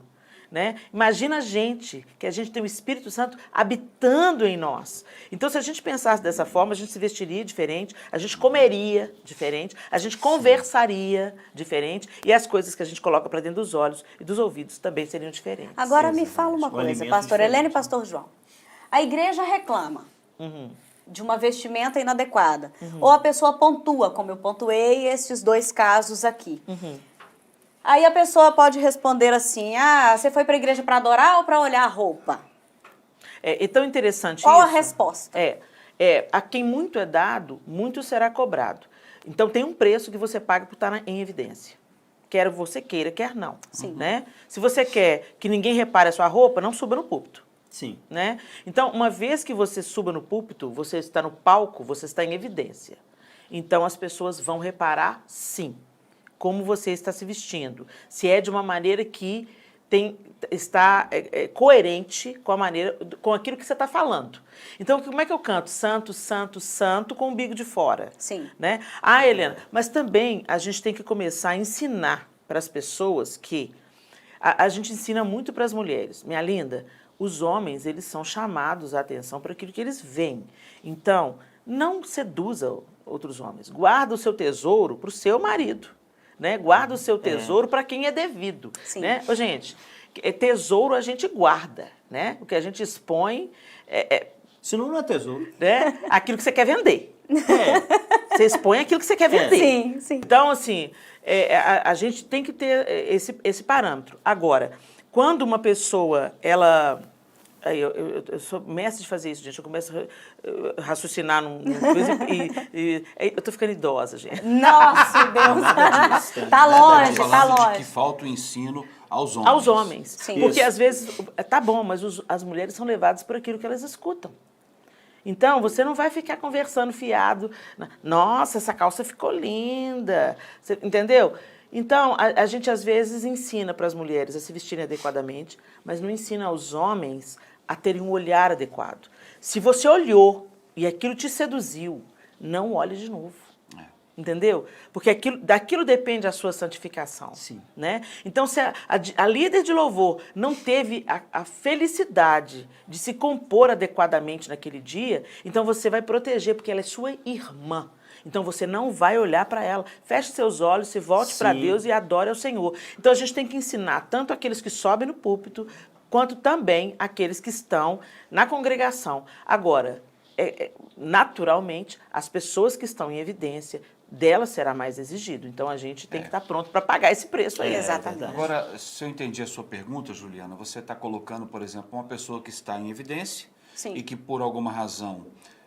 Né? Imagina que a gente tem o Espírito Santo habitando em nós. Então, se a gente pensasse dessa forma, a gente se vestiria diferente, a gente comeria diferente, a gente conversaria diferente e as coisas que a gente coloca para dentro dos olhos e dos ouvidos também seriam diferentes. Agora me fala uma Um coisa, alimento pastor diferente, Helena e pastor João. A igreja reclama de uma vestimenta inadequada. Ou a pessoa pontua, como eu pontuei esses dois casos aqui. Aí a pessoa pode responder assim, você foi para a igreja para adorar ou para olhar a roupa? É tão interessante Qual a isso. resposta? A quem muito é dado, muito será cobrado. Então tem um preço que você paga por estar em evidência. Quer você queira, quer não. Sim. Né? Se você quer que ninguém repare a sua roupa, não suba no púlpito. Sim. Né? Então, uma vez que você suba no púlpito, você está no palco, você está em evidência. Então, as pessoas vão reparar, sim, como você está se vestindo. Se é de uma maneira que está coerente com aquilo que você está falando. Então, como é que eu canto? Santo, santo, santo, com o umbigo de fora. Sim. Né? Helena, mas também a gente tem que começar a ensinar para as pessoas que... A gente ensina muito para as mulheres. Minha linda, os homens, eles são chamados a atenção para aquilo que eles veem. Então, não seduza outros homens. Guarda o seu tesouro para o seu marido. Né? Guarda o seu tesouro para quem é devido. Sim. Né? Gente, tesouro a gente guarda. Né? O que a gente expõe Senão não é tesouro. né? Aquilo que você quer vender. Você expõe aquilo que você quer vender. Sim, sim. Então, assim, a gente tem que ter esse parâmetro. Agora, quando uma pessoa, ela... Eu sou mestre de fazer isso, gente. Eu começo a raciocinar num coisa eu tô ficando idosa, gente. Nossa, Deus. Tá longe, tá Falando de longe. que falta o ensino aos homens. Aos homens. Sim. Porque Isso. às vezes, tá bom, mas as mulheres são levadas por aquilo que elas escutam. Então, você não vai ficar conversando fiado. Nossa, essa calça ficou linda. Você, entendeu? Então, a gente às vezes ensina para as mulheres a se vestirem adequadamente, mas não ensina aos homens a terem um olhar adequado. Se você olhou e aquilo te seduziu, não olhe de novo. Entendeu? Porque daquilo depende a sua santificação. Sim. Né? Então, se a líder de louvor não teve a felicidade de se compor adequadamente naquele dia, então você vai proteger, porque ela é sua irmã. Então, você não vai olhar para ela. Feche seus olhos, se volte para Deus e adore ao Senhor. Então, a gente tem que ensinar tanto aqueles que sobem no púlpito, quanto também aqueles que estão na congregação. Agora, naturalmente, as pessoas que estão em evidência, delas será mais exigido. Então, a gente tem que estar pronto para pagar esse preço aí. Exatamente. Agora, se eu entendi a sua pergunta, Juliana, você está colocando, por exemplo, uma pessoa que está em evidência Sim. e que, por alguma razão,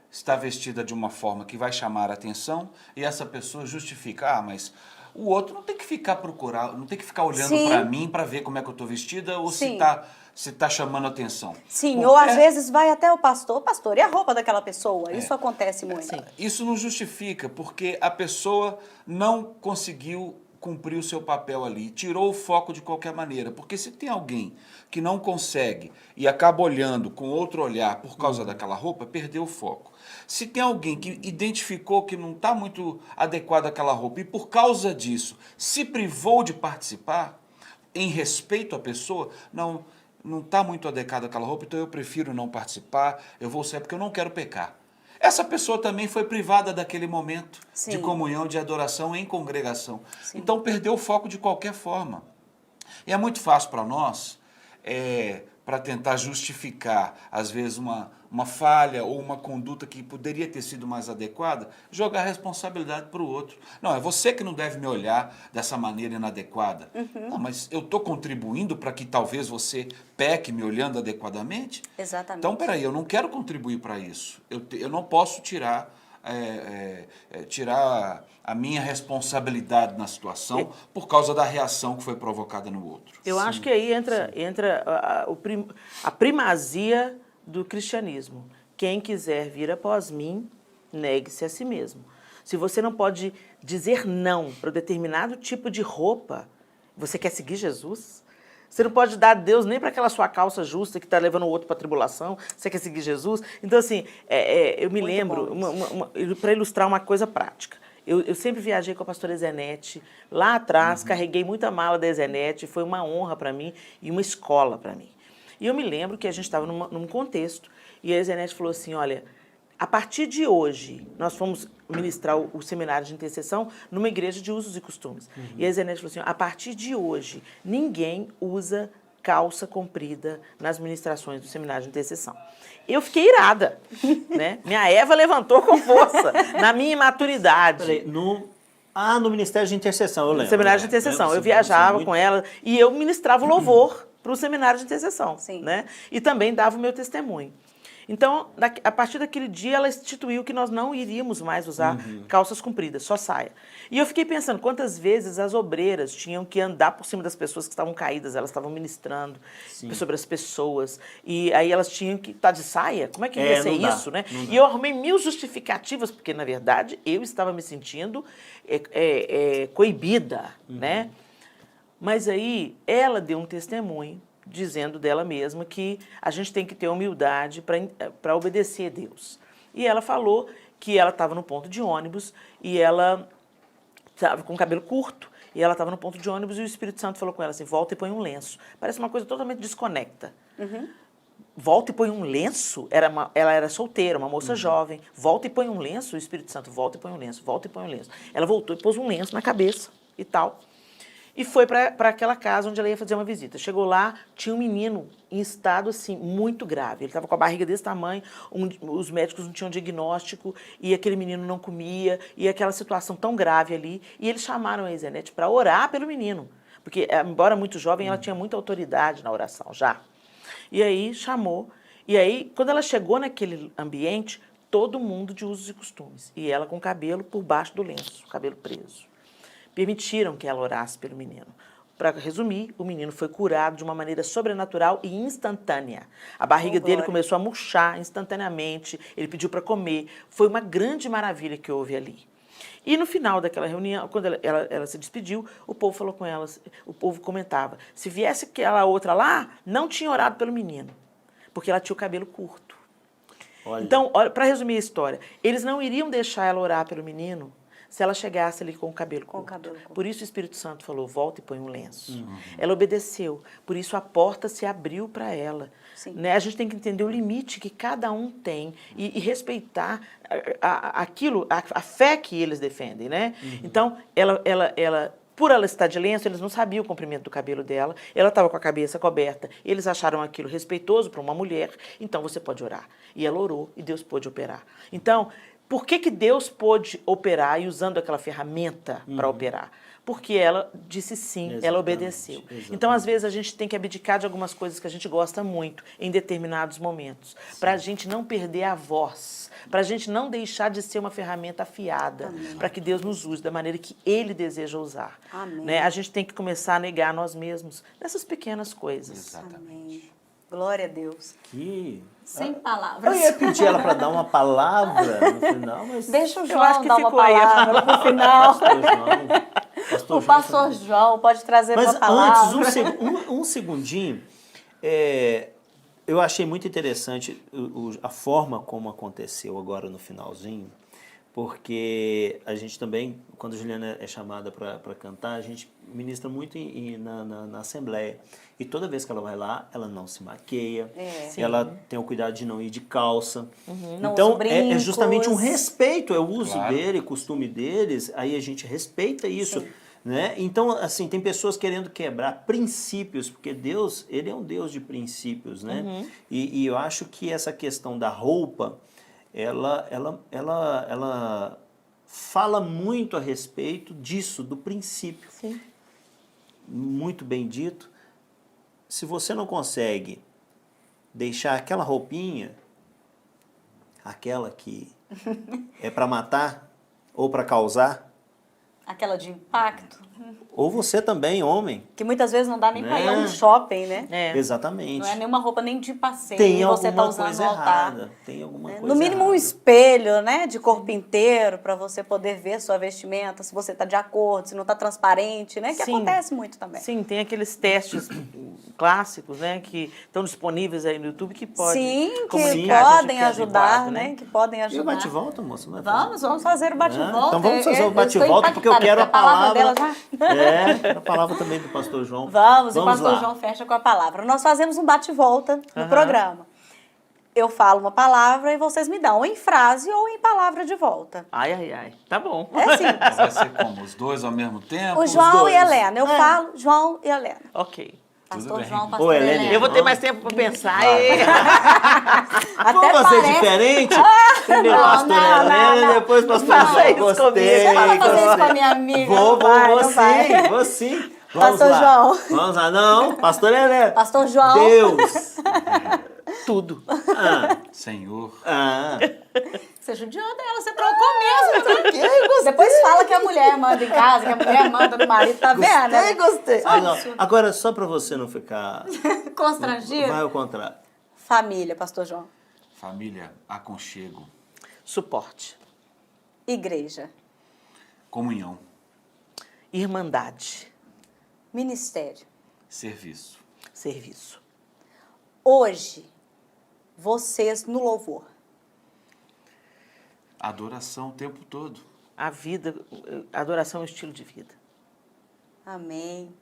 está vestida de uma forma que vai chamar a atenção e essa pessoa justifica, mas o outro não tem que ficar não tem que ficar olhando Sim. para mim para ver como é que eu estou vestida ou Sim. se tá chamando a atenção. Sim, Bom, ou às vezes vai até o pastor, e a roupa daquela pessoa? Isso acontece muito. Sim. Isso não justifica, porque a pessoa não conseguiu cumprir o seu papel ali, tirou o foco de qualquer maneira. Porque se tem alguém que não consegue e acaba olhando com outro olhar por causa daquela roupa, perdeu o foco. Se tem alguém que identificou que não está muito adequada aquela roupa e por causa disso se privou de participar, em respeito à pessoa, não está muito adequada aquela roupa, então eu prefiro não participar, eu vou sair porque eu não quero pecar. Essa pessoa também foi privada daquele momento de comunhão, de adoração em congregação. Sim. Então perdeu o foco de qualquer forma. E é muito fácil para nós, para tentar justificar, às vezes, uma falha ou uma conduta que poderia ter sido mais adequada, jogar a responsabilidade para o outro. Não, é você que não deve me olhar dessa maneira inadequada. Não, mas eu estou contribuindo para que talvez você peque me olhando adequadamente? Exatamente. Então, peraí, eu não quero contribuir para isso. Eu não posso tirar a minha responsabilidade na situação por causa da reação que foi provocada no outro. Eu acho que aí entra a primazia do cristianismo. Quem quiser vir após mim, negue-se a si mesmo. Se você não pode dizer não para um determinado tipo de roupa, você quer seguir Jesus? Você não pode dar a Deus nem para aquela sua calça justa que está levando o outro para a tribulação. Você quer seguir Jesus? Então, assim, eu me lembro, para ilustrar uma coisa prática. Eu sempre viajei com a pastora Ezenete. Lá atrás, carreguei muita mala da Ezenete. Foi uma honra para mim e uma escola para mim. E eu me lembro que a gente estava num contexto e a Ezenete falou assim, olha, a partir de hoje, nós fomos ministrar o seminário de intercessão numa igreja de usos e costumes. E a Ezenete falou assim, a partir de hoje, ninguém usa calça comprida nas ministrações do seminário de intercessão. Eu fiquei irada, né? Minha Eva levantou com força, na minha imaturidade. Peraí, no Ministério de Intercessão, eu lembro. No seminário de intercessão. Eu viajava com ela e eu ministrava o louvor para o seminário de intercessão. Sim. Né? E também dava o meu testemunho. Então, a partir daquele dia, ela instituiu que nós não iríamos mais usar calças compridas, só saia. E eu fiquei pensando quantas vezes as obreiras tinham que andar por cima das pessoas que estavam caídas, elas estavam ministrando sobre as pessoas, e aí elas tinham que estar de saia. Como é que ia ser isso, né? E eu arrumei 1000 justificativas, porque, na verdade, eu estava me sentindo coibida, né? Mas aí, ela deu um testemunho, dizendo dela mesma que a gente tem que ter humildade para obedecer a Deus. E ela falou que ela estava no ponto de ônibus e ela estava com o cabelo curto e ela estava no ponto de ônibus e o Espírito Santo falou com ela assim, volta e põe um lenço. Parece uma coisa totalmente desconecta. Volta e põe um lenço? Ela era solteira, uma moça jovem. Volta e põe um lenço, o Espírito Santo, volta e põe um lenço, volta e põe um lenço. Ela voltou e pôs um lenço na cabeça e tal. E foi para aquela casa onde ela ia fazer uma visita. Chegou lá, tinha um menino em estado, assim, muito grave. Ele estava com a barriga desse tamanho, os médicos não tinham diagnóstico, e aquele menino não comia, e aquela situação tão grave ali. E eles chamaram a Ezenete para orar pelo menino. Porque, embora muito jovem, ela tinha muita autoridade na oração, já. E aí, chamou. E aí, quando ela chegou naquele ambiente, todo mundo de usos e costumes. E ela com o cabelo por baixo do lenço, o cabelo preso. Permitiram que ela orasse pelo menino. Para resumir, o menino foi curado de uma maneira sobrenatural e instantânea. A barriga dele começou a murchar instantaneamente, ele pediu para comer. Foi uma grande maravilha que houve ali. E no final daquela reunião, quando ela se despediu, o povo falou com ela, o povo comentava, se viesse aquela outra lá, não tinha orado pelo menino, porque ela tinha o cabelo curto. Olha. Então, para resumir a história, eles não iriam deixar ela orar pelo menino se ela chegasse ali com o cabelo curto. Por isso o Espírito Santo falou, volta e põe um lenço. Ela obedeceu, por isso a porta se abriu para ela. Né? A gente tem que entender o limite que cada um tem e respeitar a fé que eles defendem. Né? Então, por ela estar de lenço, eles não sabiam o comprimento do cabelo dela, ela estava com a cabeça coberta, eles acharam aquilo respeitoso para uma mulher, então você pode orar. E ela orou e Deus pôde operar. Então, por que Deus pôde operar e usando aquela ferramenta para operar? Porque ela disse sim, ela obedeceu. Então, às vezes, a gente tem que abdicar de algumas coisas que a gente gosta muito em determinados momentos, para a gente não perder a voz, para a gente não deixar de ser uma ferramenta afiada, para que Deus nos use da maneira que Ele deseja usar. Né? A gente tem que começar a negar nós mesmos nessas pequenas coisas. Exatamente. Amém. Glória a Deus. Sem Eu palavras. ia pedir ela para dar uma palavra no final, mas... Deixa o Eu João acho que dar uma ficou aí a palavra no final. Pastor pastor O João. pastor João pode trazer Mas uma palavra. antes, um segundinho, eu achei muito interessante a forma como aconteceu agora no finalzinho, porque a gente também, quando a Juliana é chamada para cantar, a gente ministra muito na Assembleia. E toda vez que ela vai lá, ela não se maqueia, ela tem o cuidado de não ir de calça. Não Então, usa é justamente um brincos. respeito, é o uso Claro. dele, costume deles, aí a gente respeita isso. Né? Então, assim, tem pessoas querendo quebrar princípios, porque Deus, ele é um Deus de princípios, né? E eu acho que essa questão da roupa, ela fala muito a respeito disso, do princípio. Sim. Muito bem dito. Se você não consegue deixar aquela roupinha, aquela que é para matar ou para causar, Aquela de impacto. ou você também, homem. Que muitas vezes não dá nem pra ir a um Né? shopping, né? Exatamente. Não é nenhuma roupa nem de passeio. Tem e você tá alguma usando coisa no altar. errada. Tem alguma coisa No mínimo um errada. espelho, né? De corpo inteiro, para você poder ver sua vestimenta, se você tá de acordo, se não tá transparente, né? Que Sim. acontece muito também. Sim, tem aqueles testes clássicos, né, que estão disponíveis aí no YouTube que podem Sim, que comunicar a gente podem que é ajudar, adequado, né? Que podem E o ajudar. bate-volta, moça? Não vai fazer? Vamos fazer o bate-volta. Então vamos fazer o Eu bate-volta, estou porque eu impactada, quero a porque palavra palavra. dela já. A palavra também do pastor João. Vamos, e o pastor lá. João fecha com a palavra. Nós fazemos um bate-volta no programa. Eu falo uma palavra e vocês me dão ou em frase ou em palavra de volta. Ai, ai, ai. Tá bom. É simples. Mas vai ser como? Os dois ao mesmo tempo? O João dois. e a Helena. Eu falo João e Helena. Ok. Pastor bem. João, pastor Ô, Helena, Helena. Eu vou ter mais tempo para pensar. Até Vamos fazer parece. diferente? Primeiro Não, pastor não, Helena, não. depois pastor Faça João. isso Gostei, comigo. Você não vai fazer isso gostei. com a minha amiga? Vou Não vai, não sim, vai. vou sim. Vamos Pastor lá. João. Vamos lá, não, pastor Helena. Pastor João. Deus. Tudo. Senhor. Você judiou dela, você trocou mesmo. Depois fala que a mulher manda em casa, que a mulher manda no marido, tá vendo? né? Gostei. Agora, só para você não ficar... Constrangido. Vai ao contrário. Família, pastor João. Família, aconchego. Suporte. Igreja. Comunhão. Irmandade. Ministério. Serviço. Serviço. Hoje, vocês no louvor. Adoração o tempo todo. A vida, a adoração é um estilo de vida. Amém.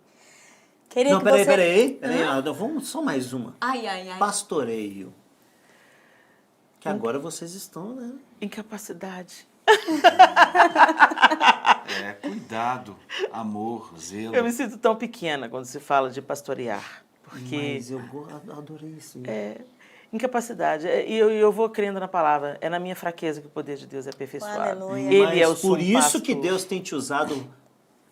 Queria Não, que peraí. você... Vamos só mais uma. Ai. Pastoreio. Que agora vocês estão, né? Incapacidade. Cuidado, amor, zelo. Eu me sinto tão pequena quando se fala de pastorear. Porque Mas eu adorei isso. incapacidade. E eu vou crendo na palavra. É na minha fraqueza que o poder de Deus é aperfeiçoado. Aleluia. Ele é o Mas por sumo isso que pastor. Deus tem te usado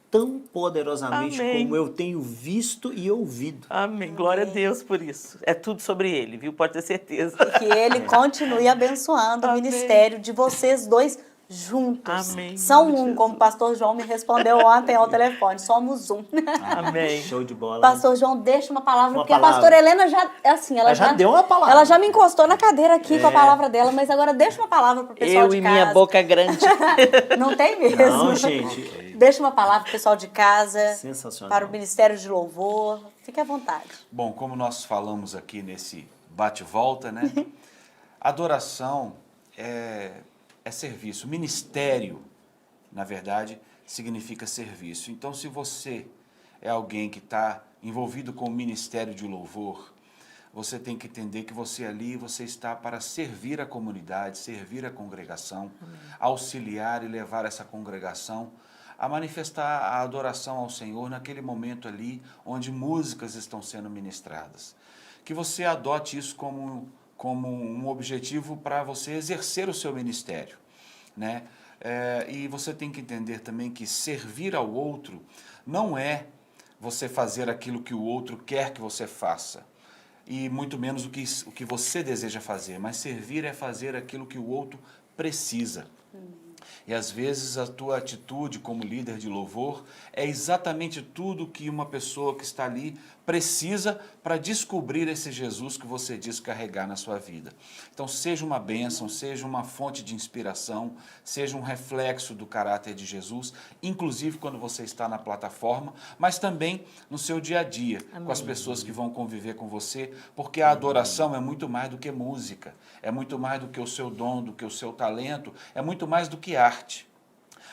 tão poderosamente Amém. como eu tenho visto e ouvido. Amém. Glória a Deus por isso. É tudo sobre ele, viu? Pode ter certeza. Que ele continue abençoando o Amém. ministério de vocês dois juntos. Amém. São Em nome de um, como o Jesus. pastor João me respondeu ontem ao telefone. Somos um. Amém. Show de bola. Pastor João, deixa uma palavra, Uma porque palavra. a pastora Helena já, assim, ela Já deu uma palavra. Ela já me encostou na cadeira aqui com a palavra dela, mas agora deixa uma palavra pro pessoal Eu de e casa. minha boca grande. Não tem mesmo. Não, gente. Deixa uma palavra pro pessoal de casa. Sensacional. Para o Ministério de Louvor. Fique à vontade. Bom, como nós falamos aqui nesse bate-volta, né? Adoração é serviço. Ministério, na verdade, significa serviço. Então, se você é alguém que está envolvido com o Ministério de Louvor, você tem que entender que você ali, você está para servir a comunidade, servir a congregação, auxiliar e levar essa congregação a manifestar a adoração ao Senhor naquele momento ali onde músicas estão sendo ministradas. Que você adote isso como um objetivo para você exercer o seu ministério, né? E você tem que entender também que servir ao outro não é você fazer aquilo que o outro quer que você faça, e muito menos o que você deseja fazer, mas servir é fazer aquilo que o outro precisa. E às vezes a tua atitude como líder de louvor é exatamente tudo que uma pessoa que está ali precisa para descobrir esse Jesus que você diz carregar na sua vida. Então seja uma bênção, seja uma fonte de inspiração, seja um reflexo do caráter de Jesus, inclusive quando você está na plataforma, mas também no seu dia a dia, com as pessoas que vão conviver com você, porque a adoração é muito mais do que música, é muito mais do que o seu dom, do que o seu talento, é muito mais do que arte.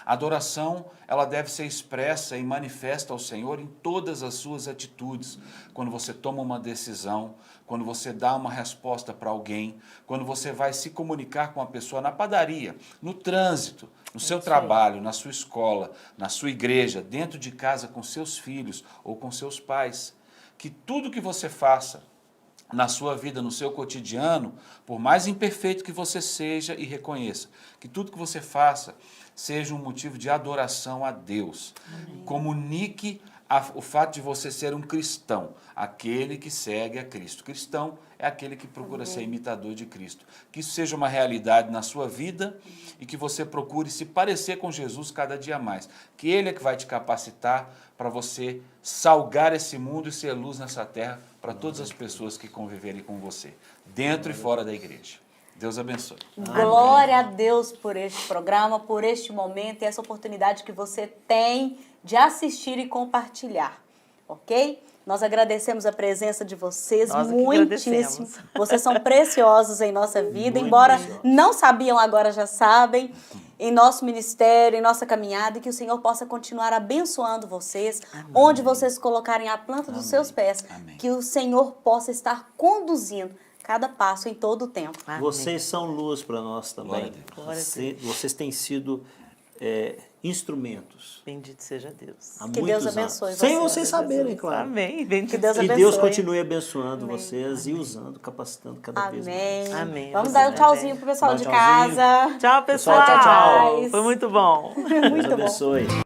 A adoração, ela deve ser expressa e manifesta ao Senhor em todas as suas atitudes. Quando você toma uma decisão, quando você dá uma resposta para alguém, quando você vai se comunicar com a pessoa na padaria, no trânsito, no seu trabalho, na sua escola, na sua igreja, dentro de casa com seus filhos ou com seus pais. Que tudo que você faça na sua vida, no seu cotidiano, por mais imperfeito que você seja e reconheça, que tudo que você faça seja um motivo de adoração a Deus. Amém. Comunique o fato de você ser um cristão, aquele que segue a Cristo. Cristão é aquele que procura ser imitador de Cristo. Que isso seja uma realidade na sua vida e que você procure se parecer com Jesus cada dia mais. Que Ele é que vai te capacitar para você salgar esse mundo e ser luz nessa terra para todas as pessoas que conviverem com você, dentro e fora da igreja. Deus abençoe. Glória a Deus por este programa, por este momento e essa oportunidade que você tem de assistir e compartilhar, ok? Nós agradecemos a presença de vocês muitíssimo. Vocês são preciosos em nossa vida, embora não sabiam, agora já sabem, em nosso ministério, em nossa caminhada, e que o Senhor possa continuar abençoando vocês, onde vocês colocarem a planta dos seus pés, que o Senhor possa estar conduzindo cada passo em todo o tempo. Vocês são luz para nós também. Vocês têm sido instrumentos. Bendito seja Deus. Que Deus abençoe vocês. Sem vocês saberem, claro. Amém. Bendito que Deus abençoe. E Deus continue abençoando vocês e usando, capacitando cada vez mais. Amém. Vamos dar um tchauzinho pro pessoal de casa. Tchau, pessoal. Tchau. Foi muito bom. Muito bom. Deus abençoe.